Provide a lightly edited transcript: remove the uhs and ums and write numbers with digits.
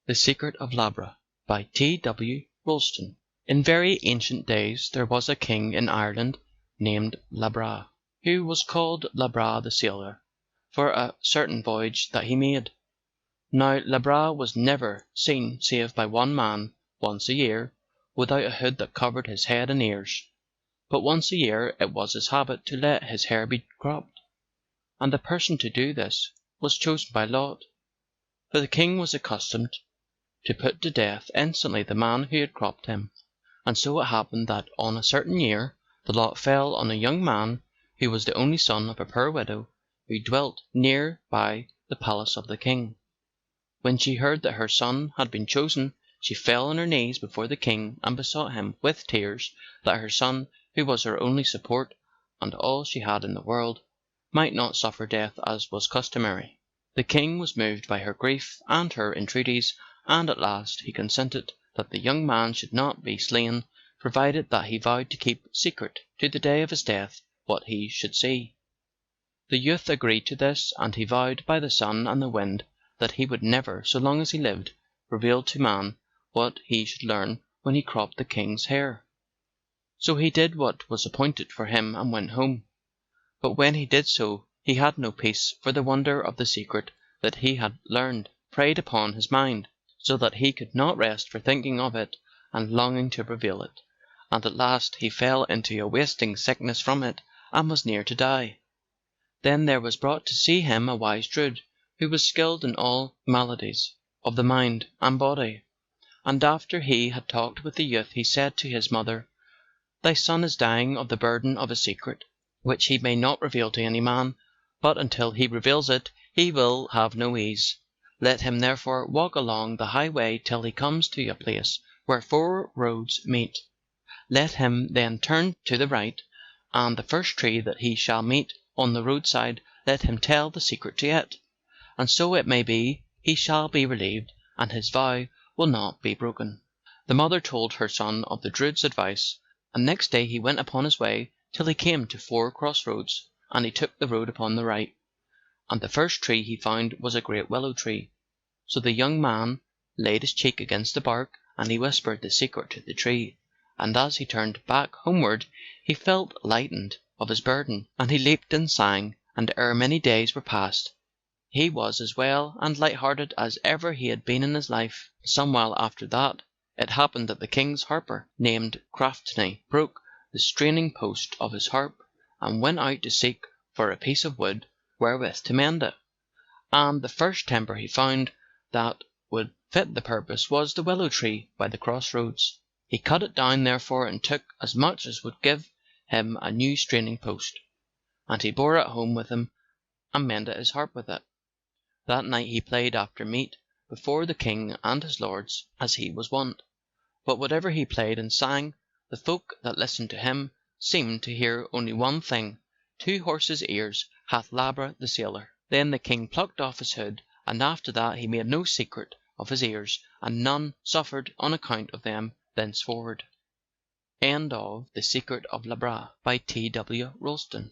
The Secret of Labra by T.W. Rolleston. In very ancient days there was a king in Ireland named Labra, who was called Labra the sailor, for a certain voyage that he made. Now Labra was never seen save by one man once a year, without a hood that covered his head and ears. But once a year it was his habit to let his hair be cropped, and the person to do this was chosen by lot, for the king was accustomed to put to death instantly the man who had cropped him. And so it happened that on a certain year the lot fell on a young man who was the only son of a poor widow who dwelt near by the palace of the king. When she heard that her son had been chosen, she fell on her knees before the king and besought him with tears that her son, who was her only support and all she had in the world, might not suffer death as was customary. The king was moved by her grief and her entreaties, and at last he consented that the young man should not be slain, provided that he vowed to keep secret to the day of his death what he should see. The youth agreed to this, and he vowed by the sun and the wind that he would never, so long as he lived, reveal to man what he should learn when he cropped the king's hair. So he did what was appointed for him and went home. But when he did so, he had no peace, for the wonder of the secret that he had learned preyed upon his mind, so that he could not rest for thinking of it and longing to reveal it, and at last he fell into a wasting sickness from it, and was near to die. Then there was brought to see him a wise druid, who was skilled in all maladies of the mind and body. And after he had talked with the youth, he said to his mother, "Thy son is dying of the burden of a secret, which he may not reveal to any man, but until he reveals it, he will have no ease. Let him therefore walk along the highway till he comes to a place where 4 roads meet. Let him then turn to the right, and the first tree that he shall meet on the roadside, let him tell the secret to it, and so it may be he shall be relieved, and his vow will not be broken." The mother told her son of the druid's advice, and next day he went upon his way till he came to 4 crossroads, and he took the road upon the right, and the first tree he found was a great willow tree. So the young man laid his cheek against the bark, and he whispered the secret to the tree, and as he turned back homeward he felt lightened of his burden, and he leaped and sang, and ere many days were past he was as well and light-hearted as ever he had been in his life. Some while after that it happened that the king's harper, named Craftney, broke the straining post of his harp, and went out to seek for a piece of wood wherewith to mend it. And the first timber he found that would fit the purpose was the willow tree by the crossroads. He cut it down therefore, and took as much as would give him a new straining post, and he bore it home with him and mended his harp with it. That night he played after meat before the king and his lords, as he was wont. But whatever he played and sang, the folk that listened to him seemed to hear only one thing: 2 horses' ears hath Labra the sailor. Then the king plucked off his hood, and after that he made no secret of his ears, and none suffered on account of them thenceforward. End of The Secret of Labra by T.W. Rolleston.